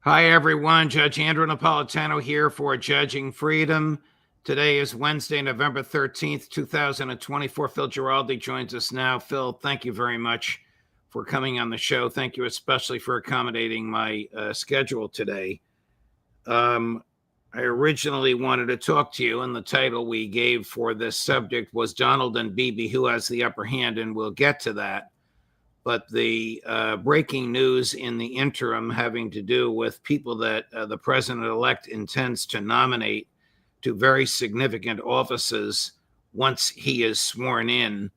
Hi, everyone. Judge Andrew Napolitano here for Judging Freedom. Today is Wednesday, November 13th, 2024. Phil Giraldi joins us now. Phil, thank you very much for coming on the show. Thank you especially for accommodating my schedule today. I originally wanted to talk to you, and the title we gave for this subject was Donald and Bibi, Who Has the Upper Hand, and we'll get to that. But the breaking news in the interim having to do with people that the president-elect intends to nominate to very significant offices once he is sworn in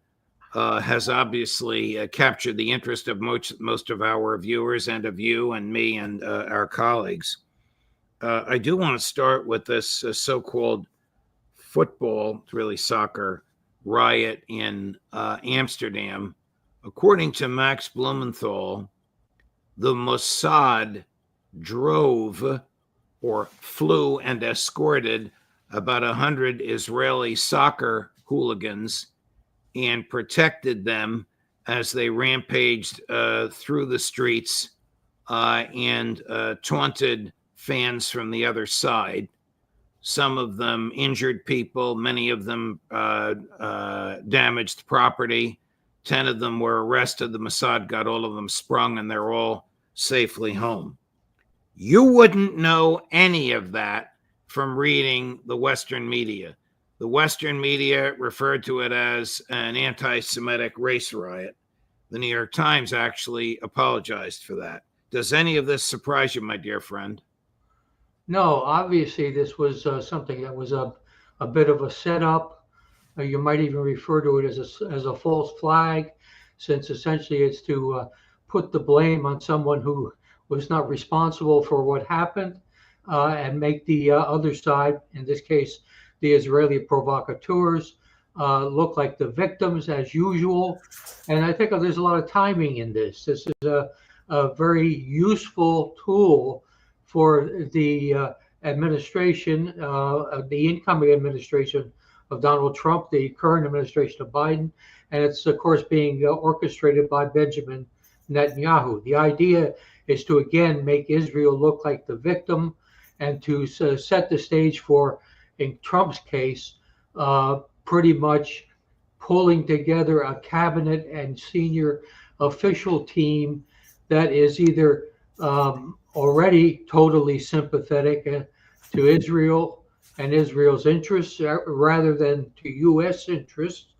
has obviously captured the interest of most of our viewers and of you and me and our colleagues. I do want to start with this so-called football, it's really soccer, riot in Amsterdam. According to Max Blumenthal, the Mossad drove or flew and escorted about 100 Israeli soccer hooligans and protected them as they rampaged through the streets and taunted fans from the other side. Some of them injured people, many of them damaged property. 10 of them were arrested. The Mossad got all of them sprung, and they're all safely home. You wouldn't know any of that from reading the Western media. The Western media referred to it as an anti-Semitic race riot. The New York Times actually apologized for that. Does any of this surprise you, my dear friend? No, obviously this was something that was a bit of a setup. You might even refer to it as a false flag, since essentially it's to put the blame on someone who was not responsible for what happened and make the other side, in this case, the Israeli provocateurs, look like the victims as usual. And I think there's a lot of timing in this. This is a very useful tool for the administration, the incoming administration of Donald Trump, the current administration of Biden, and it's of course being orchestrated by Benjamin Netanyahu. The idea is to again make Israel look like the victim and to set the stage for, in Trump's case, pretty much pulling together a cabinet and senior official team that is either already totally sympathetic to Israel and Israel's interests rather than to U.S. interests,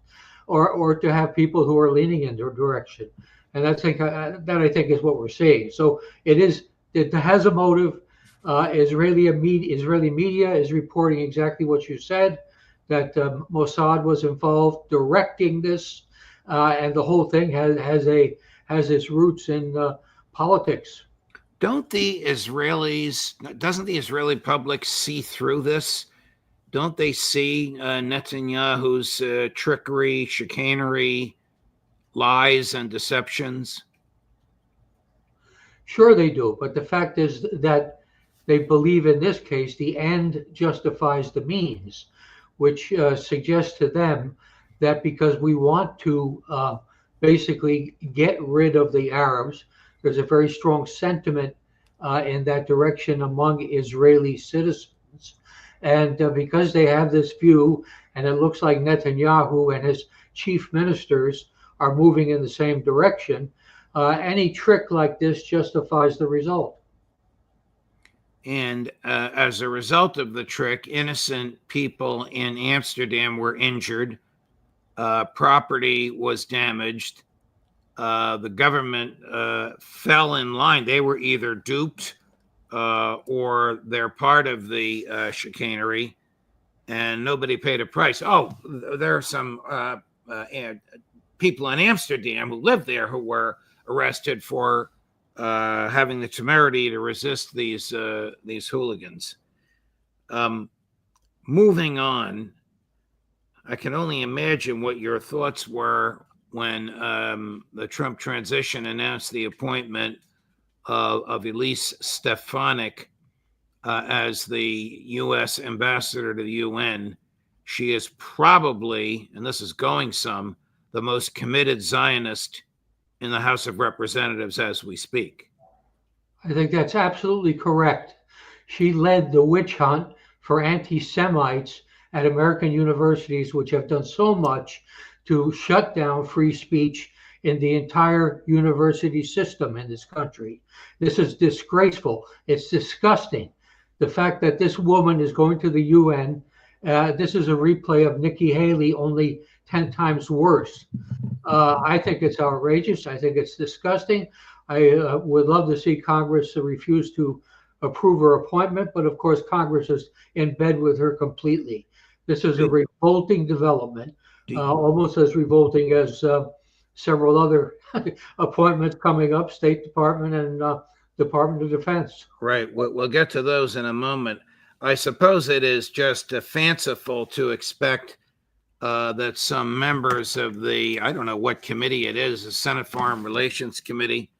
or to have people who are leaning in their direction. And I think is what we're seeing. So it has a motive. Israeli media is reporting exactly what you said, that Mossad was involved directing this, and the whole thing has its roots in politics. Doesn't the Israeli public see through this? Don't they see Netanyahu's trickery, chicanery, lies, and deceptions? Sure, they do. But the fact is that they believe in this case the end justifies the means, which suggests to them that because we want to basically get rid of the Arabs, there's a very strong sentiment in that direction among Israeli citizens. And because they have this view, and it looks like Netanyahu and his chief ministers are moving in the same direction, any trick like this justifies the result. And as a result of the trick, innocent people in Amsterdam were injured. Property was damaged. The government fell in line. They were either duped or they're part of the chicanery, and nobody paid a price. Oh, there are some people in Amsterdam who lived there who were arrested for having the temerity to resist these hooligans. Moving on, I can only imagine what your thoughts were when the Trump transition announced the appointment of Elise Stefanik as the U.S. ambassador to the UN. She is probably, and this is going some, the most committed Zionist in the House of Representatives as we speak. I think that's absolutely correct. She led the witch hunt for anti-Semites at American universities, which have done so much to shut down free speech in the entire university system in this country. This is disgraceful. It's disgusting. The fact that this woman is going to the UN, this is a replay of Nikki Haley, only 10 times worse. I think it's outrageous. I think it's disgusting. I would love to see Congress refuse to approve her appointment, but of course, Congress is in bed with her completely. This is a revolting development, almost as revolting as several other appointments coming up, State Department and Department of Defense. Right. We'll get to those in a moment. I suppose it is just fanciful to expect that some members of the, I don't know what committee it is, the Senate Foreign Relations Committee,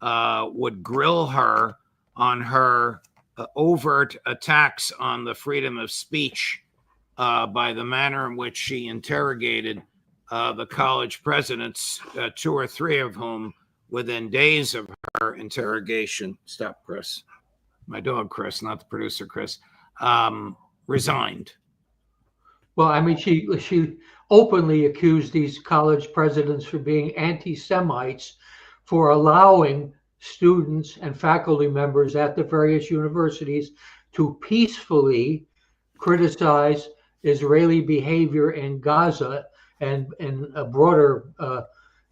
would grill her on her overt attacks on the freedom of speech by the manner in which she interrogated the college presidents, 2 or 3 of whom, within days of her interrogation, stop, Chris, my dog Chris, not the producer Chris, resigned. Well, I mean, she openly accused these college presidents for being anti-Semites, for allowing students and faculty members at the various universities to peacefully criticize Israeli behavior in Gaza and in a broader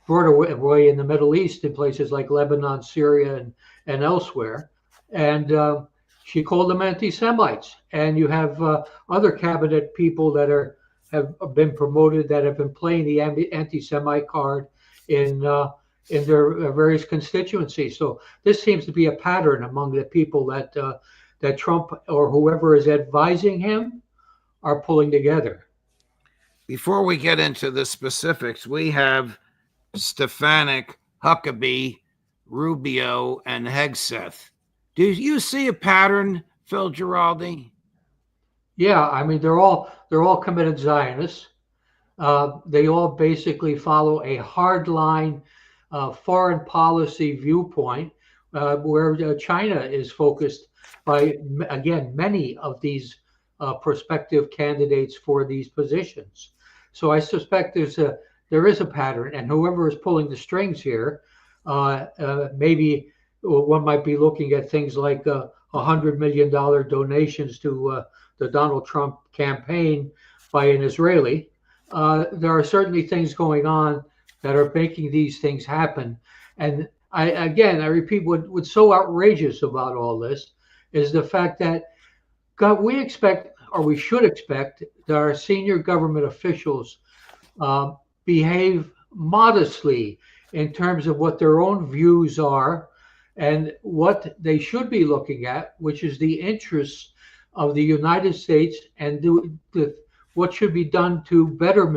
way in the Middle East, in places like Lebanon, Syria, and elsewhere. And she called them anti-Semites. And you have other cabinet people that have been promoted that have been playing the anti-Semite card in their various constituencies. So this seems to be a pattern among the people that Trump or whoever is advising him are pulling together. Before we get into the specifics, we have Stefanik, Huckabee, Rubio, and Hegseth. Do you see a pattern, Phil Giraldi? Yeah, I mean they're all committed Zionists. They all basically follow a hardline foreign policy viewpoint where China is focused by, again, many of these prospective candidates for these positions. So I suspect there is a pattern, and whoever is pulling the strings here, maybe one might be looking at things like $100 million donations to the Donald Trump campaign by an Israeli. There are certainly things going on that are making these things happen. And I repeat, what's so outrageous about all this is the fact that we expect, or we should expect, that our senior government officials behave modestly in terms of what their own views are and what they should be looking at, which is the interests of the United States and what should be done to better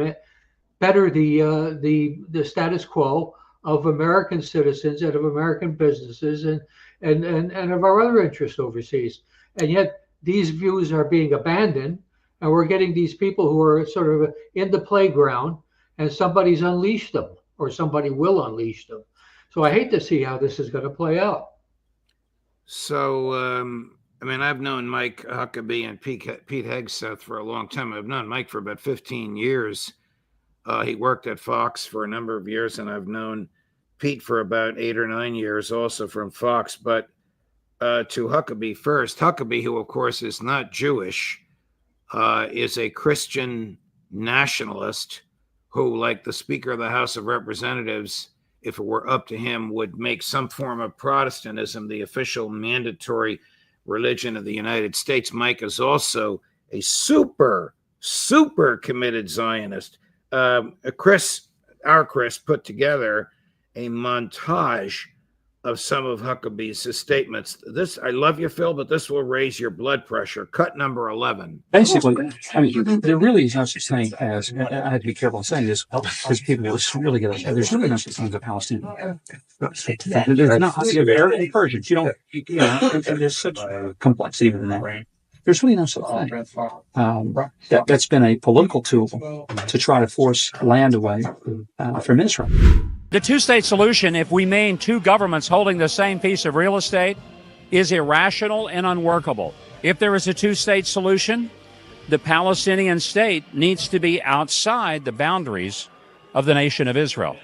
the status quo of American citizens and of American businesses and of our other interests overseas. And yet these views are being abandoned, and we're getting these people who are sort of in the playground, and somebody's unleashed them, or somebody will unleash them. So I hate to see how this is going to play out. So, I mean, I've known Mike Huckabee and Pete Hegseth for a long time. I've known Mike for about 15 years. He worked at Fox for a number of years, and I've known Pete for about 8 or 9 years, also from Fox. But to Huckabee first, Huckabee, who of course is not Jewish, is a Christian nationalist who, like the Speaker of the House of Representatives, if it were up to him, would make some form of Protestantism the official mandatory religion of the United States. Mike is also a super committed Zionist. Chris put together a montage of some of Huckabee's statements. This, I love you, Phil, but this will raise your blood pressure. Cut number 11. Basically, I mean, there really is no such thing as, I have to be careful in saying this, because people will really get upset. There's really no such thing as a Palestinian. There's not. You're very encouraging. You don't, and there's such complexity within that. There's really no such thing. That's been a political tool to try to force land away from Israel. The two-state solution, if we mean two governments holding the same piece of real estate, is irrational and unworkable. If there is a two-state solution, the Palestinian state needs to be outside the boundaries of the nation of Israel.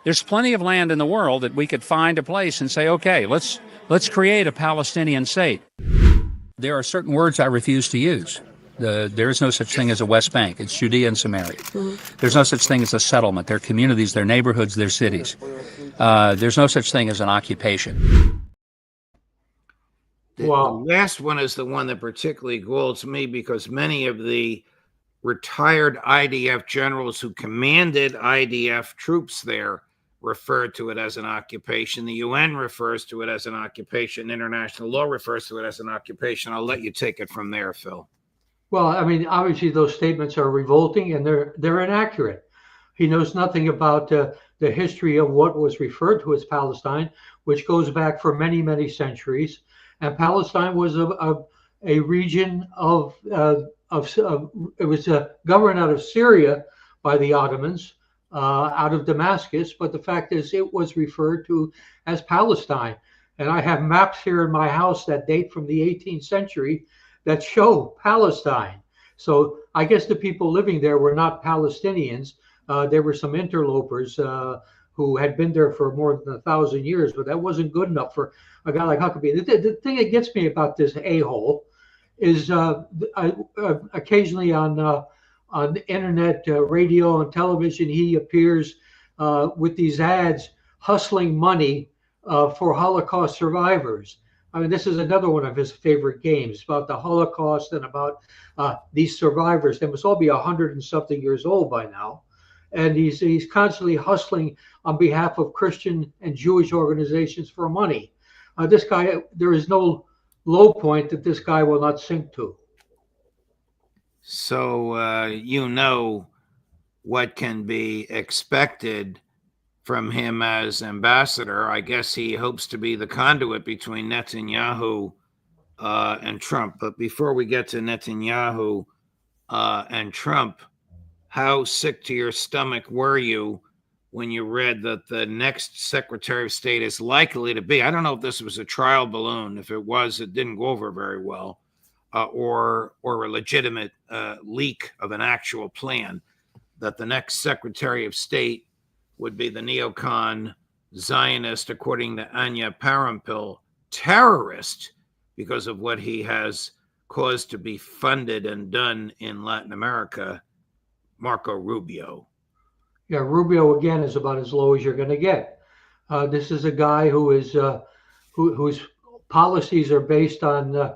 There's plenty of land in the world that we could find a place and say, okay, let's create a Palestinian state. There are certain words I refuse to use. There is no such thing as a West Bank. It's Judea and Samaria. There's no such thing as a settlement. They're communities, they're neighborhoods, they're cities. There's no such thing as an occupation. The last one is the one that particularly galls me because many of the retired IDF generals who commanded IDF troops there referred to it as an occupation. The UN refers to it as an occupation. International law refers to it as an occupation. I'll let you take it from there, Phil. Well, I mean, obviously those statements are revolting and they're inaccurate. He knows nothing about the history of what was referred to as Palestine, which goes back for many, many centuries. And Palestine was a region it was governed out of Syria by the Ottomans, out of Damascus. But the fact is, it was referred to as Palestine. And I have maps here in my house that date from the 18th century that show Palestine. So I guess the people living there were not Palestinians. There were some interlopers who had been there for more than 1,000 years, but that wasn't good enough for a guy like Huckabee. The thing that gets me about this a-hole is occasionally on the internet, radio, and television, he appears with these ads hustling money for Holocaust survivors. I mean, this is another one of his favorite games about the Holocaust and about these survivors. They must all be 100 and something years old by now. And he's constantly hustling on behalf of Christian and Jewish organizations for money. This guy, there is no low point that this guy will not sink to. So you know what can be expected from him as ambassador. I guess he hopes to be the conduit between Netanyahu and Trump. But before we get to Netanyahu and Trump, how sick to your stomach were you when you read that the next Secretary of State is likely to be, I don't know if this was a trial balloon. If it was, it didn't go over very well, or a legitimate leak of an actual plan, that the next Secretary of State would be the Neocon Zionist, according to Anya Parampil, terrorist, because of what he has caused to be funded and done in Latin America, Marco Rubio. Yeah, Rubio, again, is about as low as you're going to get. This is a guy who is whose policies are based on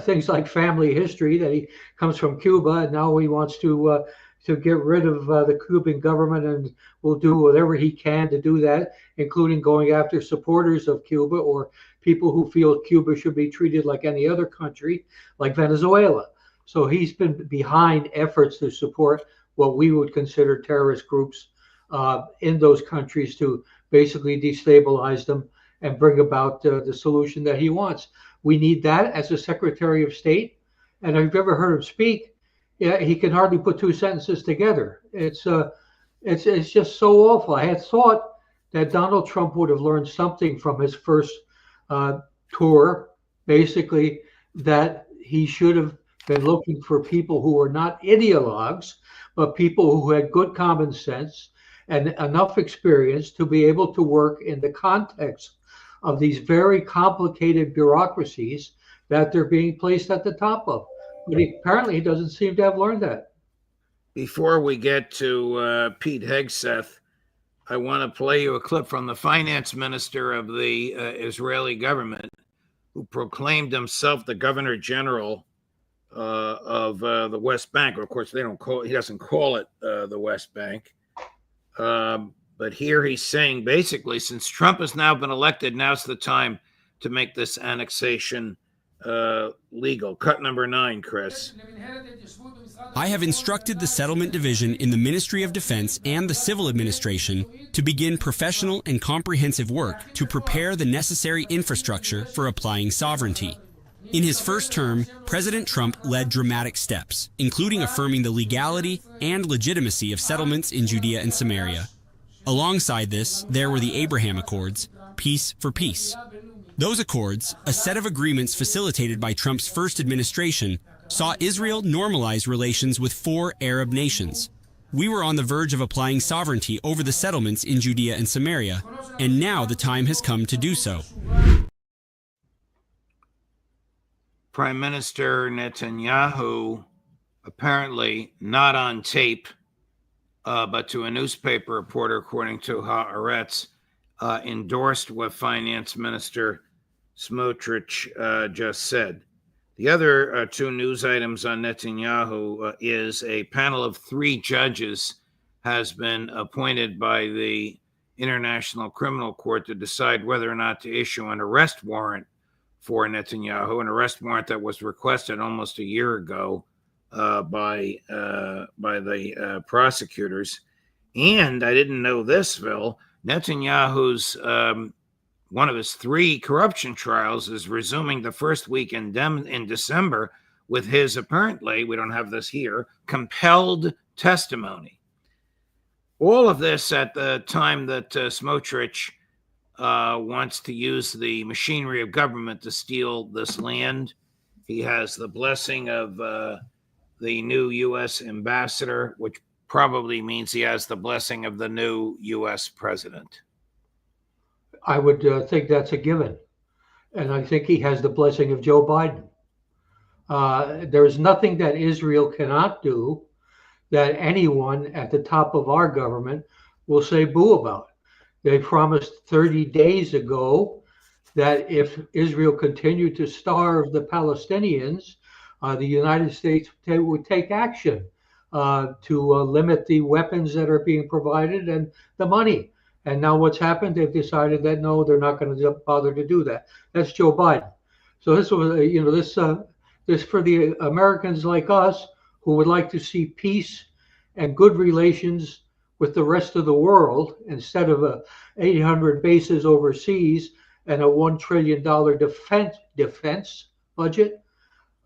things like family history, that he comes from Cuba, and now he wants to get rid of the Cuban government, and will do whatever he can to do that, including going after supporters of Cuba or people who feel Cuba should be treated like any other country, like Venezuela. So he's been behind efforts to support what we would consider terrorist groups in those countries to basically destabilize them and bring about the solution that he wants. We need that as a Secretary of State. And if you've ever heard him speak, yeah, he can hardly put two sentences together. It's just so awful. I had thought that Donald Trump would have learned something from his first tour, basically, that he should have been looking for people who were not ideologues, but people who had good common sense and enough experience to be able to work in the context of these very complicated bureaucracies that they're being placed at the top of. But apparently he doesn't seem to have learned that. Before we get to Pete Hegseth, I want to play you a clip from the finance minister of the Israeli government, who proclaimed himself the governor general of the West Bank. Of course, he doesn't call it the West Bank. But here he's saying, basically, since Trump has now been elected, now's the time to make this annexation legal. Cut number 9, Chris. I have instructed the Settlement Division in the Ministry of Defense and the Civil Administration to begin professional and comprehensive work to prepare the necessary infrastructure for applying sovereignty. In his first term, President Trump led dramatic steps, including affirming the legality and legitimacy of settlements in Judea and Samaria. Alongside this, there were the Abraham Accords, peace for peace. Those accords, a set of agreements facilitated by Trump's first administration, saw Israel normalize relations with 4 Arab nations. We were on the verge of applying sovereignty over the settlements in Judea and Samaria, and now the time has come to do so. Prime Minister Netanyahu, apparently not on tape, but to a newspaper reporter, according to Haaretz, endorsed what Finance Minister Smotrich just said. The other 2 news items on Netanyahu is a panel of 3 judges has been appointed by the International Criminal Court to decide whether or not to issue an arrest warrant for Netanyahu, an arrest warrant that was requested almost a year ago by the prosecutors. And I didn't know this, Phil. Netanyahu's one of his 3 corruption trials is resuming the first week in December with his, apparently, we don't have this here, compelled testimony. All of this at the time that Smotrich wants to use the machinery of government to steal this land. He has the blessing of the new U.S. ambassador, which probably means he has the blessing of the new U.S. president. I would think that's a given. And I think he has the blessing of Joe Biden. There is nothing that Israel cannot do that anyone at the top of our government will say boo about. They promised 30 days ago that if Israel continued to starve the Palestinians, the United States would take action to limit the weapons that are being provided and the money. And now what's happened? They've decided that no, they're not going to bother to do that. That's Joe Biden. So this was, this for the Americans like us who would like to see peace and good relations with the rest of the world instead of 800 bases overseas and a $1 trillion defense budget,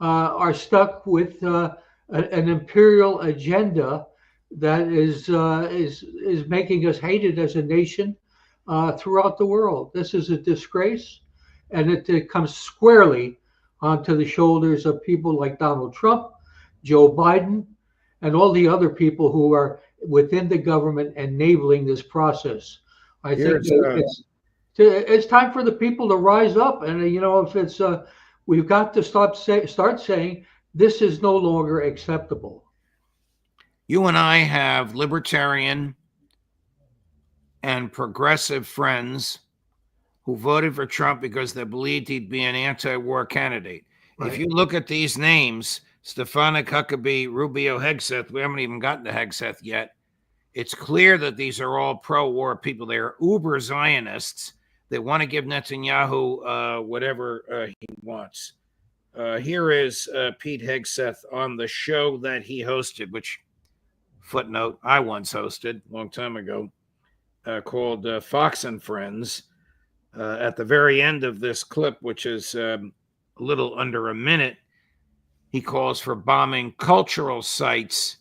are stuck with an imperial agenda that is making us hated as a nation throughout the world. This is a disgrace, and it comes squarely onto the shoulders of people like Donald Trump, Joe Biden, and all the other people who are within the government enabling this process. I think it's time for the people to rise up, and if it's we've got to start saying this is no longer acceptable. You and I have libertarian and progressive friends who voted for Trump because they believed he'd be an anti-war candidate. Right. If you look at these names, Stefanik, Huckabee, Rubio, Hegseth, we haven't even gotten to Hegseth yet. It's clear that these are all pro-war people. They are uber Zionists. They want to give Netanyahu whatever he wants. Here is Pete Hegseth on the show that he hosted, which, footnote, I once hosted a long time ago, called Fox and Friends. At the very end of this clip, which is a little under a minute, he calls for bombing cultural sites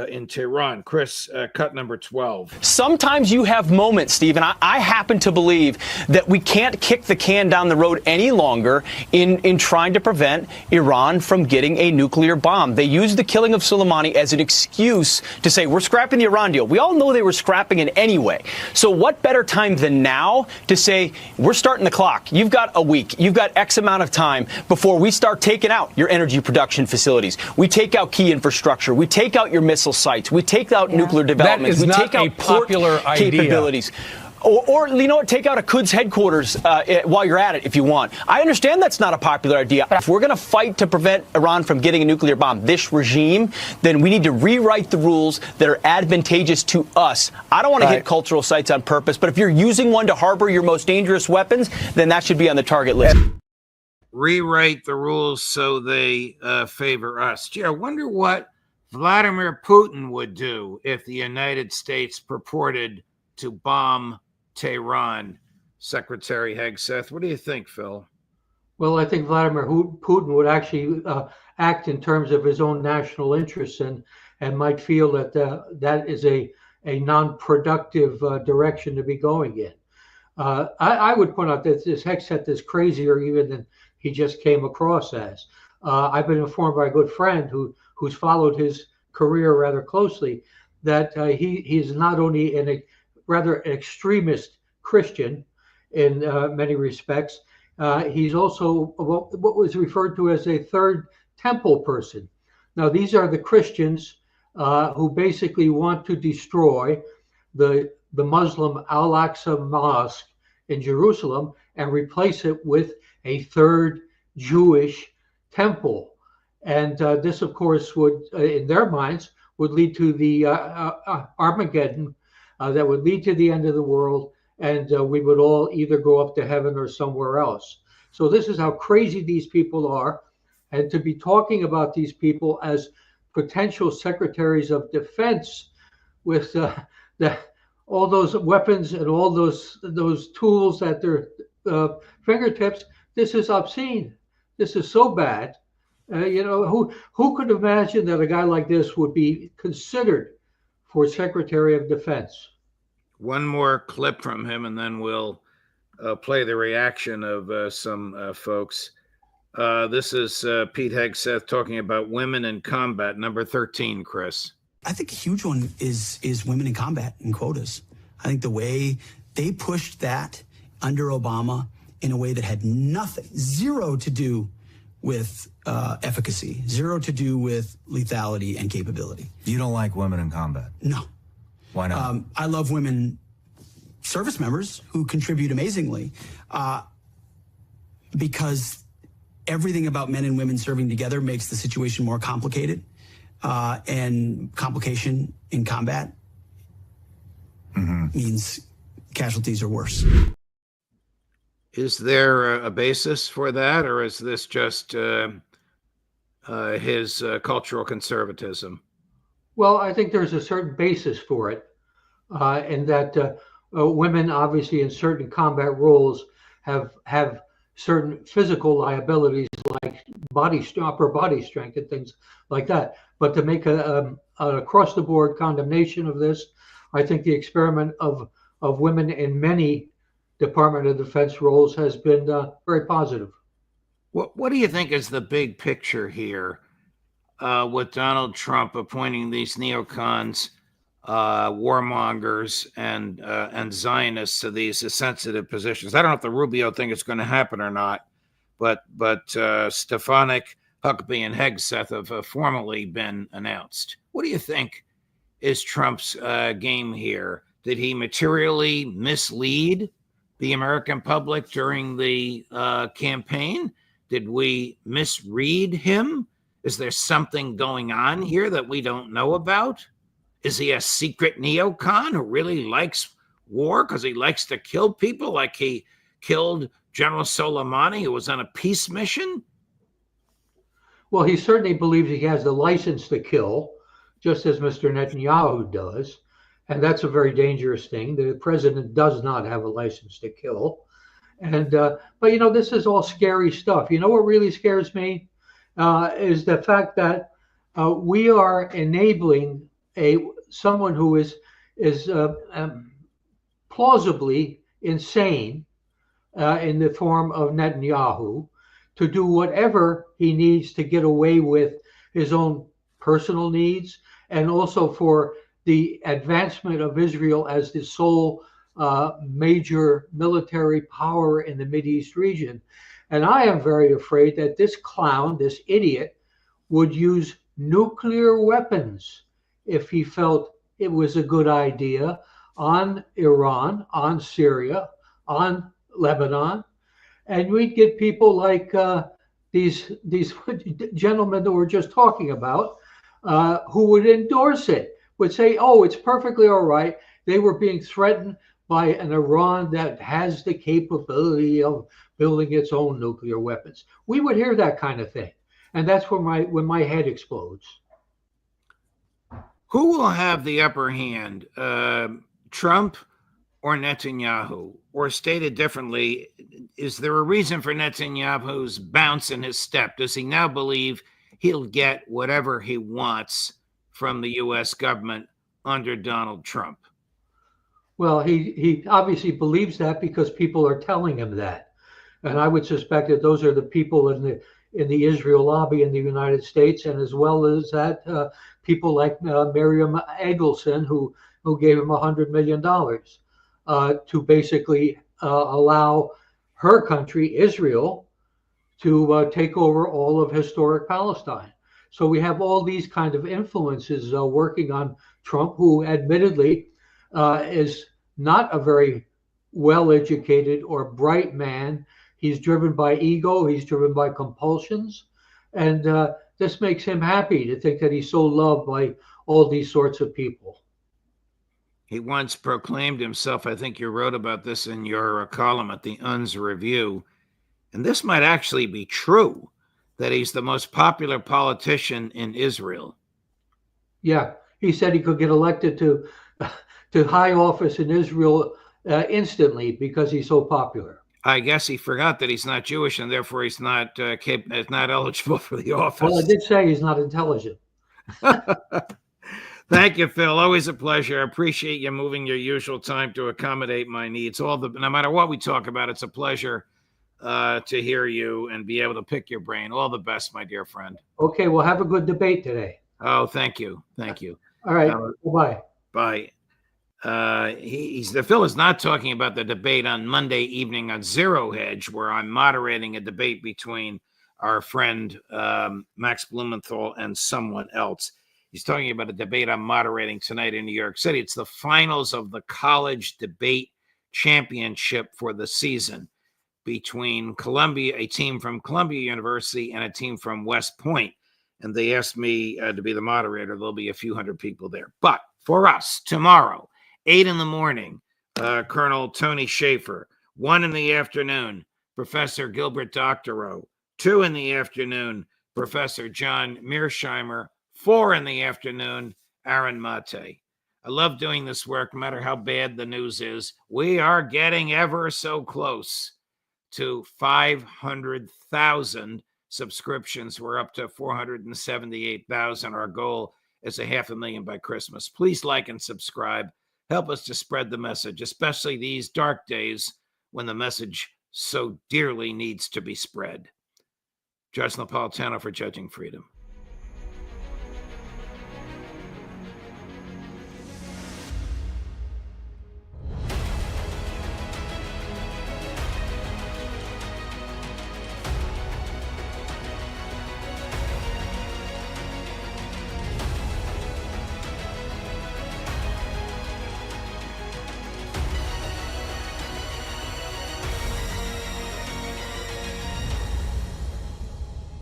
in Tehran. Chris, cut number 12. Sometimes you have moments, Steve, and I happen to believe that we can't kick the can down the road any longer in trying to prevent Iran from getting a nuclear bomb. They used the killing of Soleimani as an excuse to say, we're scrapping the Iran deal. We all know they were scrapping it anyway. So what better time than now to say, we're starting the clock. You've got a week. You've got X amount of time before we start taking out your energy production facilities. We take out key infrastructure. We take out your missile sites. We take out nuclear developments. We take out port capabilities. Or, take out a Quds headquarters while you're at it if you want. I understand that's not a popular idea. If we're going to fight to prevent Iran from getting a nuclear bomb, this regime, then we need to rewrite the rules that are advantageous to us. I don't want to hit cultural sites on purpose, but if you're using one to harbor your most dangerous weapons, then that should be on the target list. Rewrite the rules so they favor us. Gee, I wonder what Vladimir Putin would do if the United States purported to bomb Tehran. Secretary Hegseth, what do you think, Phil? Well, I think Vladimir Putin would actually act in terms of his own national interests and might feel that that is a non-productive direction to be going in. I would point out that this Hegseth is crazier even than he just came across as. I've been informed by a good friend who's followed his career rather closely that he is not only a rather extremist Christian in many respects, he's also what was referred to as a third temple person. Now, these are the Christians who basically want to destroy the Muslim Al-Aqsa Mosque in Jerusalem and replace it with a third Jewish temple. And this, of course, would, in their minds, would lead to the Armageddon that would lead to the end of the world, and we would all either go up to heaven or somewhere else. So this is how crazy these people are. And to be talking about these people as potential secretaries of defense with all those weapons and all those tools at their fingertips, this is obscene. This is so bad. Who could imagine that a guy like this would be considered for Secretary of Defense? One more clip from him, and then we'll play the reaction of some folks. This is Pete Hegseth talking about women in combat, number 13, Chris. I think a huge one is women in combat and quotas. I think the way they pushed that under Obama in a way that had zero to do with efficacy, zero to do with lethality and capability. You don't like women in combat? No. Why not? I love women service members who contribute amazingly because everything about men and women serving together makes the situation more complicated. And complication in combat means casualties are worse. Is there a basis for that, or is this just his cultural conservatism? Well, I think there's a certain basis for it, in that women, obviously, in certain combat roles, have certain physical liabilities like upper body strength and things like that. But to make an across-the-board condemnation of this, I think the experiment of women in many Department of Defense roles has been very positive. What do you think is the big picture here with Donald Trump appointing these neocons, warmongers, and Zionists to these sensitive positions? I don't know if the Rubio thing is going to happen or not, but Stefanik, Huckabee, and Hegseth have formally been announced. What do you think is Trump's game here? Did he materially mislead the American public during the campaign? Did we misread him? Is there something going on here that we don't know about? Is he a secret neocon who really likes war because he likes to kill people like he killed General Soleimani, who was on a peace mission? Well, he certainly believes he has the license to kill, just as Mr. Netanyahu does. And that's a very dangerous thing. The president does not have a license to kill. And but this is all scary stuff. You know what really scares me is the fact that we are enabling someone who is plausibly insane in the form of Netanyahu to do whatever he needs to get away with his own personal needs, and also for the advancement of Israel as the sole major military power in the Mideast region. And I am very afraid that this clown, this idiot, would use nuclear weapons if he felt it was a good idea on Iran, on Syria, on Lebanon. And we'd get people like these gentlemen that we're just talking about who would endorse it, would say, oh, it's perfectly all right. They were being threatened by an Iran that has the capability of building its own nuclear weapons. We would hear that kind of thing. And that's when my head explodes. Who will have the upper hand, Trump or Netanyahu? Or stated differently, is there a reason for Netanyahu's bounce in his step? Does he now believe he'll get whatever he wants from the U.S. government under Donald Trump? Well, he obviously believes that because people are telling him that. And I would suspect that those are the people in the Israel lobby in the United States, and as well as that, people like Miriam Eggleston, who gave him $100 million to basically allow her country, Israel, to take over all of historic Palestine. So we have all these kind of influences working on Trump, who admittedly is not a very well-educated or bright man. He's driven by ego. He's driven by compulsions. And this makes him happy to think that he's so loved by all these sorts of people. He once proclaimed himself, I think you wrote about this in your column at the UN's Review, and this might actually be true, that he's the most popular politician in Israel. Yeah, he said he could get elected to high office in Israel instantly because he's so popular. I guess he forgot that he's not Jewish and therefore he's not eligible for the office. Well, I did say he's not intelligent. Thank you, Phil. Always a pleasure. I appreciate you moving your usual time to accommodate my needs. No matter what we talk about, it's a pleasure to hear you and be able to pick your brain. All the best, my dear friend. Okay, well, have a good debate today. Oh, thank you. Thank you. All right, bye. Bye. Phil is not talking about the debate on Monday evening on Zero Hedge, where I'm moderating a debate between our friend Max Blumenthal and someone else. He's talking about a debate I'm moderating tonight in New York City. It's the finals of the college debate championship for the season between a team from Columbia University and a team from West Point. And they asked me to be the moderator. There'll be a few hundred people there. But for us, tomorrow, 8 a.m, Colonel Tony Schaefer. 1 p.m, Professor Gilbert Doctorow. 2 p.m, Professor John Mearsheimer. 4 p.m, Aaron Mate. I love doing this work, no matter how bad the news is. We are getting ever so close to 500,000 subscriptions. We're up to 478,000. Our goal is 500,000 by Christmas. Please like and subscribe. Help us to spread the message, especially these dark days when the message so dearly needs to be spread. Judge Napolitano for Judging Freedom.